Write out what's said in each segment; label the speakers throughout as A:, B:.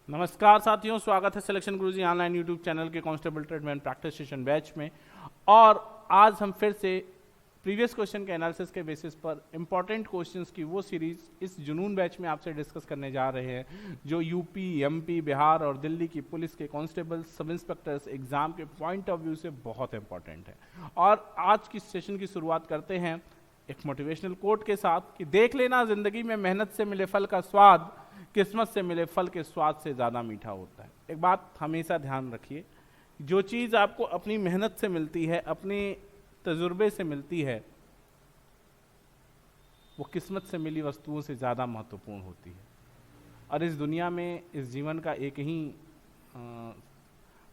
A: नमस्कार साथियों, स्वागत है सिलेक्शन गुरुजी ऑनलाइन यूट्यूब चैनल के constable tradesman practice session batch में। और आज हम फिर से प्रीवियस क्वेश्चन के एनालिसिस के बेसिस पर इंपॉर्टेंट क्वेश्चंस की वो सीरीज इस जुनून बैच में आपसे डिस्कस करने जा रहे हैं जो यूपी, एमपी, बिहार और दिल्ली की पुलिस के कांस्टेबल सब इंस्पेक्टर्स एग्जाम के पॉइंट ऑफ व्यू से बहुत इंपॉर्टेंट है। और आज की सेशन की शुरुआत करते हैं एक मोटिवेशनल कोट के साथ कि देख लेना, जिंदगी में मेहनत से मिले फल का स्वाद किस्मत से मिले फल के स्वाद से ज़्यादा मीठा होता है। एक बात हमेशा ध्यान रखिए, जो चीज़ आपको अपनी मेहनत से मिलती है, अपने तजुर्बे से मिलती है, वो किस्मत से मिली वस्तुओं से ज़्यादा महत्वपूर्ण होती है। और इस दुनिया में, इस जीवन का एक ही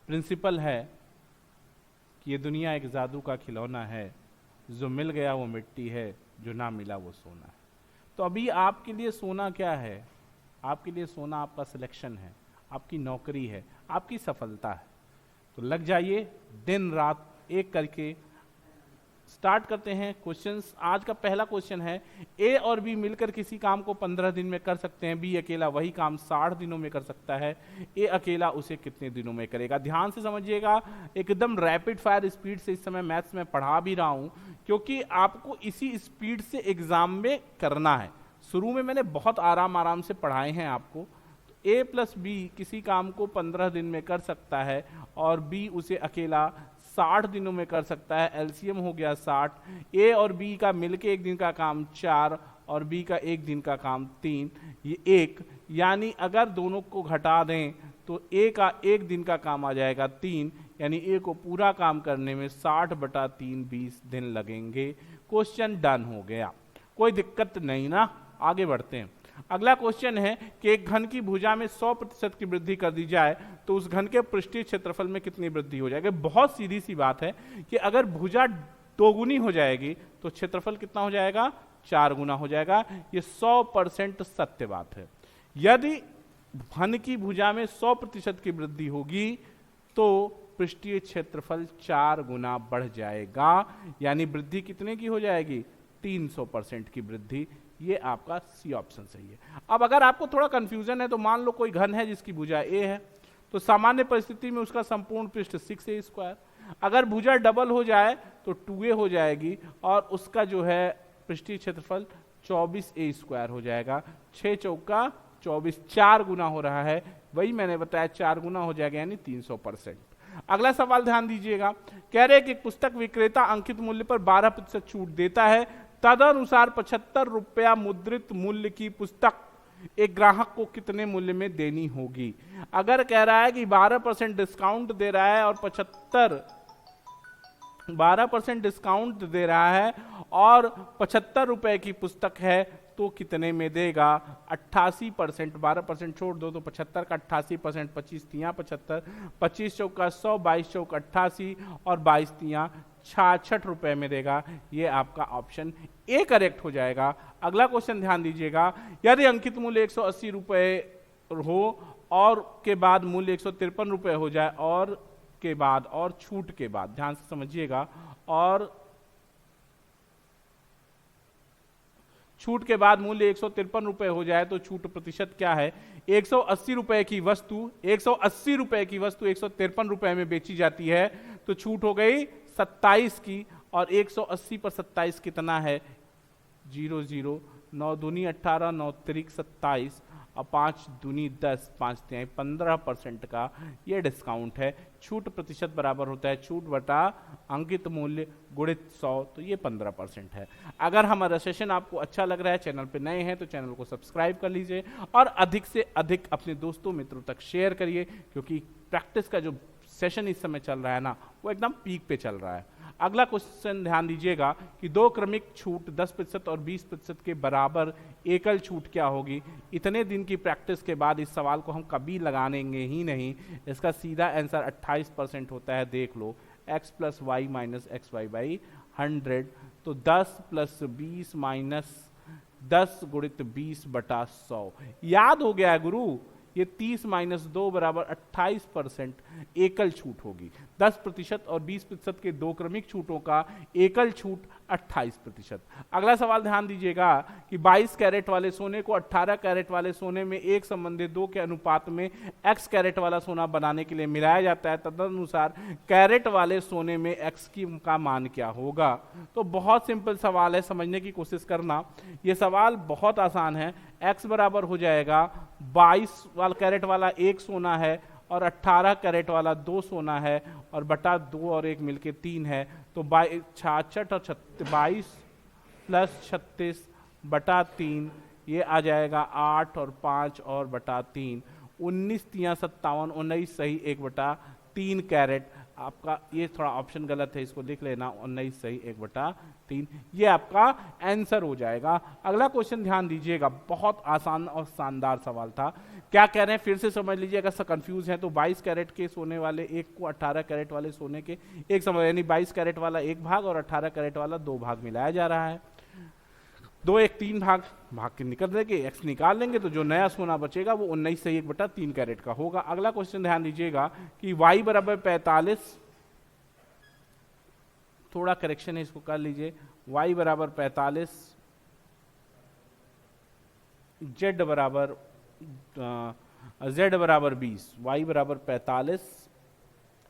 A: प्रिंसिपल है कि ये दुनिया एक जादू का खिलौना है, जो मिल गया वो मिट्टी है, जो ना मिला वो सोना है। तो अभी आपके लिए सोना क्या है? आपके लिए सोना आपका सिलेक्शन है, आपकी नौकरी है, आपकी सफलता है। तो लग जाइए, दिन रात एक करके स्टार्ट करते हैं क्वेश्चंस। आज का पहला क्वेश्चन है, ए और बी मिलकर किसी काम को 15 दिन में कर सकते हैं, बी अकेला वही काम 60 दिनों में कर सकता है, ए अकेला उसे कितने दिनों में करेगा। ध्यान से समझिएगा, एकदम रैपिड फायर स्पीड से इस समय मैथ्स में पढ़ा भी रहा हूं, क्योंकि आपको इसी स्पीड से एग्जाम में करना है। शुरू में मैंने बहुत आराम से पढ़ाए हैं आपको। तो ए प्लस बी किसी काम को 15 दिन में कर सकता है और बी उसे अकेला 60 दिनों में कर सकता है। एलसीएम हो गया 60। ए और बी का मिलके एक दिन का काम 4 और बी का एक दिन का काम 3, ये 1। यानी अगर दोनों को घटा दें तो ए का एक दिन का काम आ जाएगा 3, यानी ए को पूरा काम करने में 60/3 20 दिन लगेंगे। क्वेश्चन डन हो गया, कोई दिक्कत नहीं ना। आगे बढ़ते हैं। अगला क्वेश्चन है कि एक घन की भुजा में 100% की वृद्धि कर दी जाए तो उस घन के पृष्ठीय क्षेत्रफल में कितनी वृद्धि हो जाएगी। बहुत सीधी सी बात है कि अगर भुजा 2 गुनी हो जाएगी तो क्षेत्रफल कितना हो जाएगा? 4 गुना हो जाएगा। ये 100% सत्य बात है। यदि घन की भुजा में 100% की वृद्धि होगी तो पृष्ठीय क्षेत्रफल 4 गुना बढ़ जाएगा, यानी वृद्धि कितने की हो जाएगी? 300% की वृद्धि। ये आपका सी ऑप्शन सही है। अब अगर आपको थोड़ा कंफ्यूजन है तो मान लो कोई घन है जिसकी भुजा ए है, तो सामान्य परिस्थिति में उसका संपूर्ण पृष्ठ 6a²। अगर भुजा डबल हो जाए तो 2a हो जाएगी और उसका जो है पृष्ठीय क्षेत्रफल 24a² हो जाएगा। 6 चौका 24, 4 गुना हो रहा है, वही मैंने बताया 4 गुना हो जाएगा, यानी 300%। अगला सवाल ध्यान दीजिएगा, कह रहे हैं कि पुस्तक विक्रेता अंकित मूल्य पर 12% छूट देता है, तदनुसार 75 रुपया मुद्रित मूल्य की पुस्तक एक ग्राहक को कितने मूल्य में देनी होगी। अगर कह रहा है कि 12% डिस्काउंट दे रहा है और 12% डिस्काउंट दे रहा है और 75 रुपए की पुस्तक है तो कितने में देगा? 88%। 12% छोड़ दो तो 75 का 88%, 25 तिया 75, 25 चौका 100, 22 चौक 88 और 22 तिया 66 रुपए में देगा। ये आपका ऑप्शन ए करेक्ट हो जाएगा। अगला क्वेश्चन ध्यान दीजिएगा, यदि अंकित मूल्य 180 रुपए हो और के बाद मूल्य 153 रुपए हो जाए और के बाद और छूट के बाद, ध्यान से समझिएगा, और छूट के बाद मूल्य 153 रुपए हो जाए तो छूट प्रतिशत क्या है? 180 रुपए की वस्तु 180 रुपए की वस्तु 153 रुपए में बेची जाती है तो छूट हो गई 27 की, और 180 पर 27 कितना है? 00, 9 दूनी 18, 9 तिरिक 27 और 5 दूनी 10, 5 तिहाई 15% का ये डिस्काउंट है। छूट प्रतिशत बराबर होता है छूट बटा अंकित मूल्य गुणित 100, तो ये 15% है। अगर हमारा सेशन आपको अच्छा लग रहा है, चैनल पे नए हैं तो चैनल को सब्सक्राइब कर लीजिए और अधिक से अधिक अपने दोस्तों मित्रों तक शेयर करिए, क्योंकि प्रैक्टिस का जो सेशन इस समय चल रहा है ना, वो एकदम पीक पे चल रहा है। अगला क्वेश्चन ध्यान दीजिएगा कि 2 क्रमिक छूट 10% और 20% के बराबर एकल छूट क्या होगी। इतने दिन की प्रैक्टिस के बाद इस सवाल को हम कभी लगाएंगे ही नहीं। इसका सीधा आंसर 28% होता है। देख लो, x + y - xy/100, तो 10 + 20 - 10 × 20/100। याद हो गया गुरु, ये 30 माइनस 2 बराबर 28% एकल छूट होगी। 10% और 20% के दो क्रमिक छूटों का एकल छूट 28%। अगला सवाल ध्यान दीजिएगा कि 22 कैरेट वाले सोने को 18 कैरेट वाले सोने में एक संबंधित 2 के अनुपात में x कैरेट वाला सोना बनाने के लिए मिलाया जाता है, तदनुसार कैरेट वाले सोने में x का मान क्या होगा। तो बहुत सिंपल सवाल है, समझने की कोशिश करना। ये सवाल बहुत आसान है। x बराबर हो जाएगा 22 वाला कैरेट वाला एक सोना है और 18 कैरेट वाला 2 सोना है और बटा 2 और 1 मिलके 3 है। तो 66 और 22 प्लस 36 बटा 3, ये आ जाएगा 8 और 5 और बटा 3, 19 तियां 57, 19 सही 1/3 कैरेट। आपका ये थोड़ा ऑप्शन गलत है, इसको लिख लेना, 19 सही 1/3, ये आपका आंसर हो जाएगा। अगला क्वेश्चन ध्यान दीजिएगा, बहुत आसान और शानदार सवाल था। क्या कह रहे हैं फिर से समझ लीजिए, अगर कंफ्यूज है तो 22 कैरेट के सोने वाले एक को 18 कैरेट वाले सोने के एक समझ, यानी 22 कैरेट वाला एक भाग और 18 कैरेट वाला 2 भाग मिलाया जा रहा है। 2 1 3 भाग के निकल देंगे, x निकाल लेंगे तो जो नया सोना बचेगा वो 19 से 1/3 कैरेट का होगा। अगला क्वेश्चन ध्यान दीजिएगा कि y बराबर 45, थोड़ा करेक्शन है इसको कर लीजिए, y बराबर 45, z बराबर 20, y बराबर 45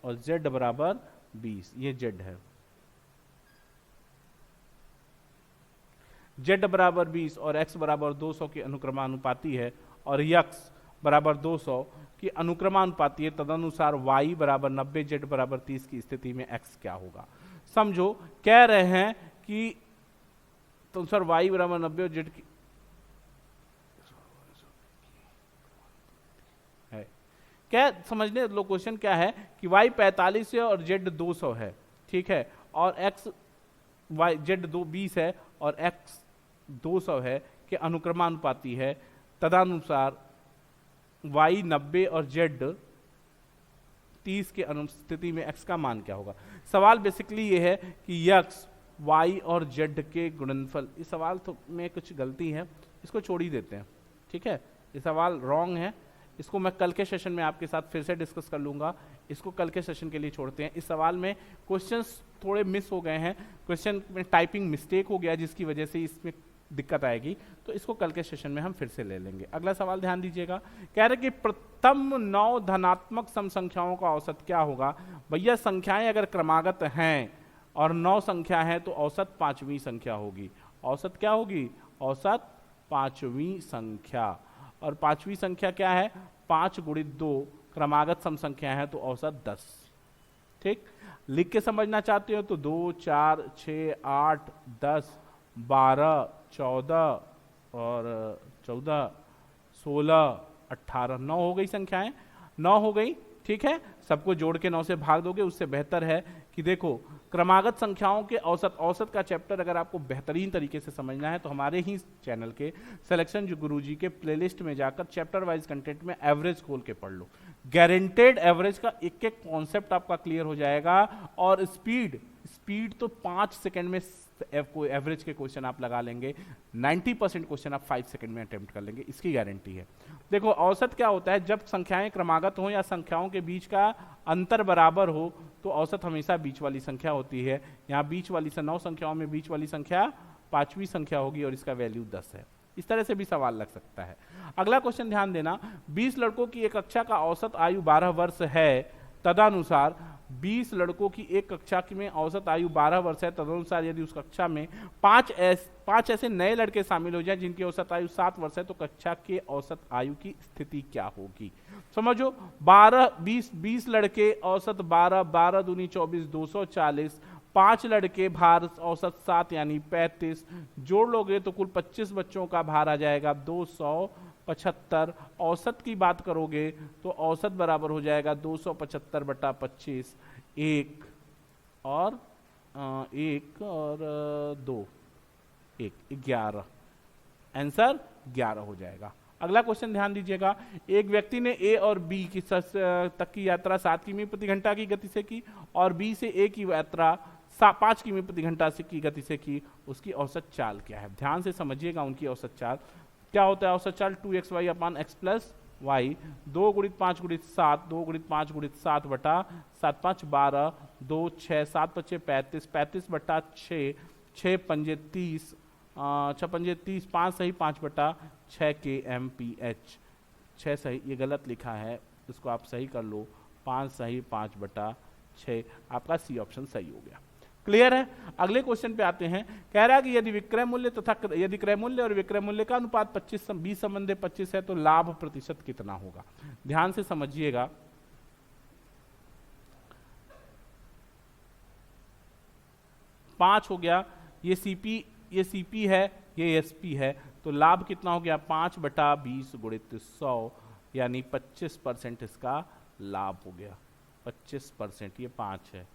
A: और z बराबर 20, ये z है। z बराबर 20 और x बराबर 200 के अनुक्रमानुपाती है और x बराबर 200 की अनुक्रमानुपाती है, तदनुसार y बराबर 90, z बराबर 30 की स्थिति में x क्या होगा। समझो, कह रहे हैं कि तो सर y बराबर 90 और z की है, क्या समझने लो क्वेश्चन क्या है कि y 45 है और z 200 है, ठीक है, और x y z 20 है और x 200 है कि अनुक्रमानुपाती है, तदनुसार y 90 और z 30 के अनुस्थिति में x का मान क्या होगा। सवाल बेसिकली ये है कि x y और z के गुणनफल, इस सवाल तो में कुछ गलती है, इसको छोड़ ही देते हैं, ठीक है, ये सवाल रॉन्ग है, इसको मैं कल के सेशन में आपके साथ फिर से डिस्कस कर लूंगा, इसको कल के सेशन के लिए छोड़ते हैं। इस सवाल में क्वेश्चंस थोड़े मिस हो गए हैं, क्वेश्चन में टाइपिंग मिस्टेक हो गया जिसकी वजह से इसमें दिक्कत आएगी, तो इसको कल के सेशन में हम फिर से ले लेंगे। अगला सवाल ध्यान दीजिएगा, कह रहे कि प्रथम 9 धनात्मक सम संख्याओं का औसत क्या होगा। भैया संख्याएं अगर क्रमागत हैं और 9 संख्या है तो औसत 5वीं संख्या होगी। औसत क्या होगी? औसत 5वीं संख्या। और 5वीं संख्या क्या है? 5 गुणित 2 क्रमागत सम संख्या है तो औसत 10। ठीक, लिख के समझना चाहते हो तो 2 4 6 8 10 12 14 और 14 16 18 9 हो गई संख्याएं, 9 हो गई। ठीक है, सबको जोड़ के 9 से भाग दोगे, उससे बेहतर है कि देखो क्रमागत संख्याओं के औसत का चैप्टर अगर आपको बेहतरीन तरीके से समझना है तो हमारे ही चैनल के सिलेक्शन गुरुजी के प्लेलिस्ट में जाकर चैप्टर वाइज कंटेंट में एवरेज खोल के पढ़ लो। गारंटेड एवरेज का एक एक कॉन्सेप्ट आपका क्लियर हो जाएगा। और स्पीड तो 5 सेकंड में एवरेज के क्वेश्चन आप लगा लेंगे, 90% क्वेश्चन आप 5 सेकंड में अटेम्प्ट कर लेंगे, इसकी गारंटी है। देखो औसत क्या होता है, जब संख्याएं क्रमागत हो या संख्याओं के बीच का अंतर बराबर हो तो औसत हमेशा बीच वाली संख्या होती है। यहाँ बीच वाली 9 संख्याओं में बीच वाली संख्या 5वीं संख्या होगी और इसका वैल्यू 10 है। इस तरह से भी सवाल लग सकता है। अगला क्वेश्चन ध्यान देना, 20 लड़कों की एक कक्षा का औसत आयु 12 वर्ष है, तदनुसार 20 लड़कों की एक कक्षा में औसत आयु 12 वर्ष है, तदनुसार यदि उस कक्षा में 5 ऐसे नए लड़के शामिल हो जाएं जिनकी औसत आयु 7 वर्ष है तो कक्षा के औसत आयु की स्थिति क्या होगी। समझो 20 लड़के औसत 12 दूनी 24 240, 5 लड़के भार औसत 7 यानी 35, जोड़ लोगे तो कुल 25 बच्चों का भार आ जाएगा 275। औसत की बात करोगे तो औसत बराबर हो जाएगा 275 बटा 25, 1 और 2 11। आंसर 11 हो जाएगा। अगला क्वेश्चन ध्यान दीजिएगा, एक व्यक्ति ने ए और बी की तक की यात्रा 7 किमी प्रति घंटा की गति से की और बी से ए की यात्रा 5 किमी प्रति घंटा से की गति से की, उसकी औसत चाल क्या है। ध्यान से समझिएगा उनकी औसत चाल क्या होता है। औसत चाल 2xy/x प्लस वाई, 2 गुणित 5 गुणित 7, 2 गुणित 5 गुणित 7 बटा 7 5 12, 2 6 7 5 35, 35 बटा 6, 6 पंजे 30, 6 पंजे 30, 5 सही 5 बटा 6 kmph। 6 सही, ये गलत लिखा है, इसको आप सही कर लो, 5 सही 5 बटा 6, आपका सी ऑप्शन सही हो गया। क्लियर है। अगले क्वेश्चन पे आते हैं। कह रहा है कि यदि विक्रय मूल्य तथा यदि क्रय मूल्य और विक्रय मूल्य का अनुपात 20 संबंधी 25 है तो लाभ प्रतिशत कितना होगा। ध्यान से समझिएगा। पांच हो गया, ये सीपी है, ये एसपी है, तो लाभ कितना हो गया 5 बटा 20 गुणित 100, यानी 25% इसका लाभ हो गया। 25%, ये 5 है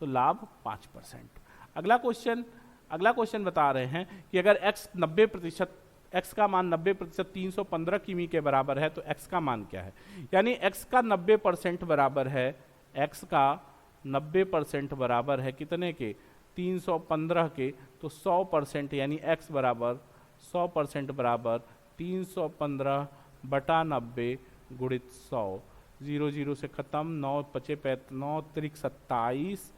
A: तो लाभ 5%। अगला क्वेश्चन बता रहे हैं कि अगर x 90%, x का मान 90% 315 किमी के बराबर है तो x का मान क्या है। यानी x का 90% बराबर है, x का 90% बराबर है कितने के 315 के, तो 100% यानी x बराबर 100% बराबर 315 बटा 90 गुणित 100। 0 0 से खत्म, 9 पचे 9 त्रिक 27,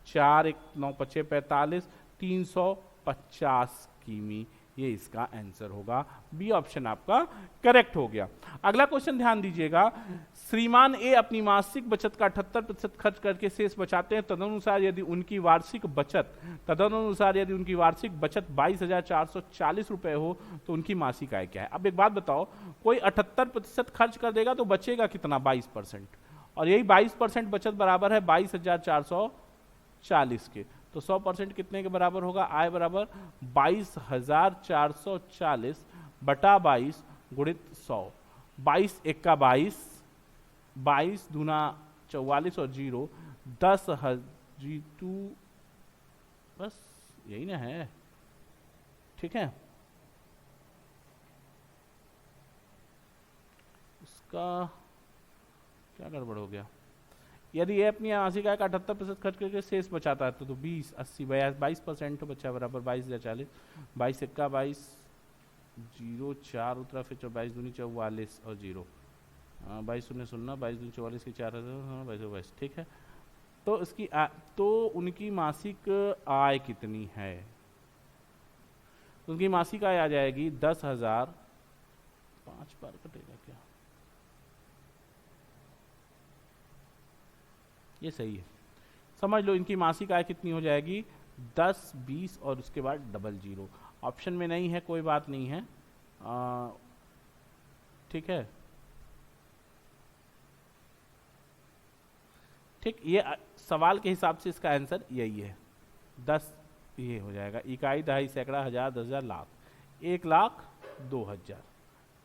A: 4 1 9 पचे 45, 350 किमी, ये इसका आंसर होगा। बी ऑप्शन आपका करेक्ट हो गया। अगला क्वेश्चन ध्यान दीजिएगा। श्रीमान ए अपनी मासिक बचत का 78% खर्च करके शेष बचाते हैं, तदनुसार यदि उनकी वार्षिक बचत 22,440 रुपए हो तो उनकी मासिक आय क्या है। अब एक बात बताओ, कोई 78% खर्च कर देगा तो बचेगा कितना 22%, और यही 22% बचत बराबर है 22,440 के, तो 100% कितने के बराबर होगा, आय बराबर 22,440 बटा 22 गुणित 100। 22 एक का 22, 22 दूना 44 और 0 10 2, बस यही ना है, ठीक है। इसका क्या गड़बड़ हो गया। यदि ये अपनी मासिक आय का 78% खर्च करके शेष बचाता है तो 20 80 22% बचा बराबर 22,040, 22 एक का 22, 0 4 उतरा, फिर 22 दूनी 44 और 0, 22 शून्य 0, 22 दूनी 44 की 4 22, ठीक है। तो इसकी तो उनकी मासिक आय कितनी है, उनकी मासिक आय आ जाएगी 10,000, 5 बार कटेगा क्या, ये सही है। समझ लो इनकी मासिक आय कितनी हो जाएगी 10 20 और उसके बाद डबल 0। ऑप्शन में नहीं है, कोई बात नहीं है, ठीक है। ठीक, ये सवाल के हिसाब से इसका आंसर यही है, 10 ये हो जाएगा, इकाई दहाई सैकड़ा हजार 10,000 लाख, 1,02,000,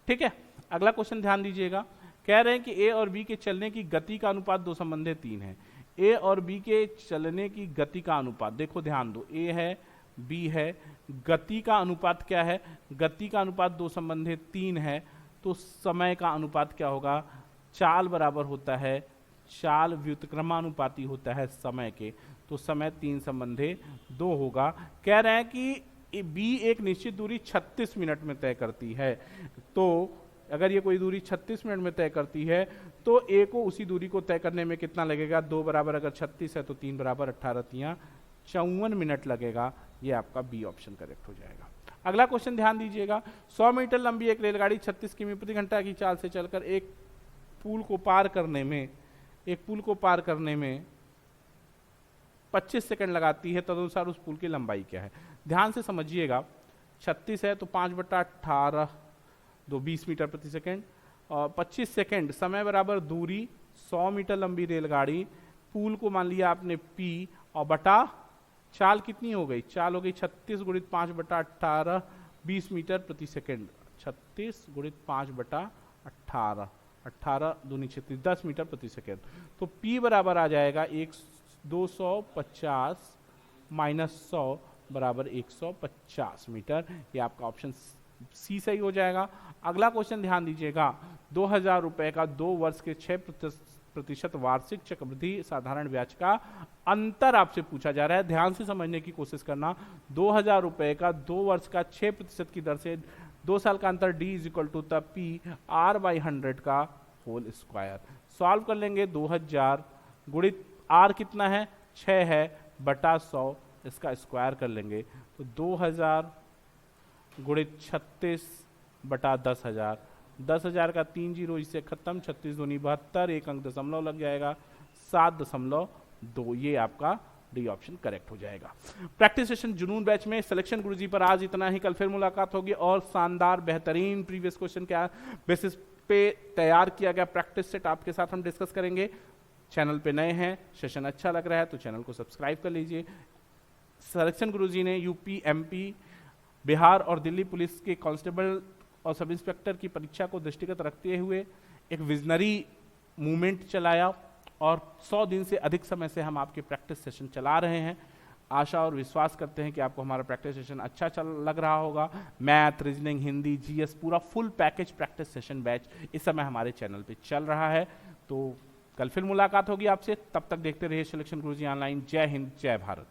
A: ठीक है। अगला क्वेश्चन ध्यान दीजिएगा। कह रहे हैं कि ए और बी के चलने की गति का अनुपात 2 संबंधे 3 है। ए और बी के चलने की गति का अनुपात, देखो ध्यान दो, ए है बी है, गति का अनुपात क्या है, गति का अनुपात 2 संबंधे 3 है, तो समय का अनुपात क्या होगा, चाल बराबर होता है, चाल व्युत्क्रमानुपाती होता है समय के, तो समय 3 संबंधे 2 होगा। कह रहे हैं कि बी एक निश्चित दूरी 36 मिनट में तय करती है, तो अगर ये कोई दूरी 36 मिनट में तय करती है तो ए को उसी दूरी को तय करने में कितना लगेगा, 2 बराबर अगर 36 है तो 3 बराबर 18 तियां 54 मिनट लगेगा। ये आपका बी ऑप्शन करेक्ट हो जाएगा। अगला क्वेश्चन ध्यान दीजिएगा। 100 मीटर लंबी एक रेलगाड़ी 36 किमी प्रति घंटा की चाल से चलकर एक पुल को पार करने में 25 सेकंड लगाती है, तदनुसार उस पुल की लंबाई क्या है। ध्यान से समझिएगा, 36 है तो 5/18 दो 20 मीटर प्रति सेकेंड, और 25 सेकेंड समय बराबर दूरी, 100 मीटर लंबी रेलगाड़ी, पुल को मान लिया आपने P, और बटा चाल कितनी हो गई, चाल हो गई 36 गुणित 5/18 20 मीटर प्रति सेकेंड, 36 गुणित 5/18 18 दूनी 36 10 मीटर प्रति सेकेंड, तो P बराबर आ जाएगा 250 माइनस 100 बराबर 150 मीटर। ये आपका ऑप्शन सी सही हो जाएगा। अगला क्वेश्चन ध्यान दीजिएगा। 2,000 रुपए का 2 वर्ष के 6% वार्षिक चक्रवृद्धि साधारण ब्याज का अंतर आपसे पूछा जा रहा है। ध्यान से समझने की कोशिश करना। 2,000 रुपए का 2 वर्ष का 6% की दर से 2 साल का अंतर d इज इक्वल टू तब p r/100 का होल स्क्वायर। सॉल्व कर लेंगे 2000 गुणित r कितना है 6 है बटा 100, इसका स्क्वायर कर लेंगे तो 2000 गुणित 36 बटा 10,000, 10,000 का 3 जीरो इससे खत्म, 36 दूनी 72, एक अंक दशमलव लग जाएगा 7.2, ये आपका डी ऑप्शन करेक्ट हो जाएगा। प्रैक्टिस सेशन जुनून बैच में सिलेक्शन गुरुजी पर आज इतना ही, कल फिर मुलाकात होगी और शानदार बेहतरीन प्रीवियस क्वेश्चन क्या बेसिस पे तैयार किया गया प्रैक्टिस सेट आपके साथ हम डिस्कस करेंगे। चैनल पे नए हैं, सेशन अच्छा लग रहा है तो चैनल को सब्सक्राइब कर लीजिए। सिलेक्शन गुरुजी ने यूपी, एमपी, बिहार और दिल्ली पुलिस के कांस्टेबल और सब इंस्पेक्टर की परीक्षा को दृष्टिगत रखते हुए एक विजनरी मूवमेंट चलाया और 100 दिन से अधिक समय से हम आपके प्रैक्टिस सेशन चला रहे हैं। आशा और विश्वास करते हैं कि आपको हमारा प्रैक्टिस सेशन अच्छा लग रहा होगा। मैथ, रीजनिंग, हिंदी, जीएस पूरा full package practice session batch इस समय हमारे चैनल पे चल रहा है। तो कल फिर मुलाकात होगी आपसे, तब तक देखते रहिए सिलेक्शन गुरुजी ऑनलाइन। जय हिंद, जय भारत।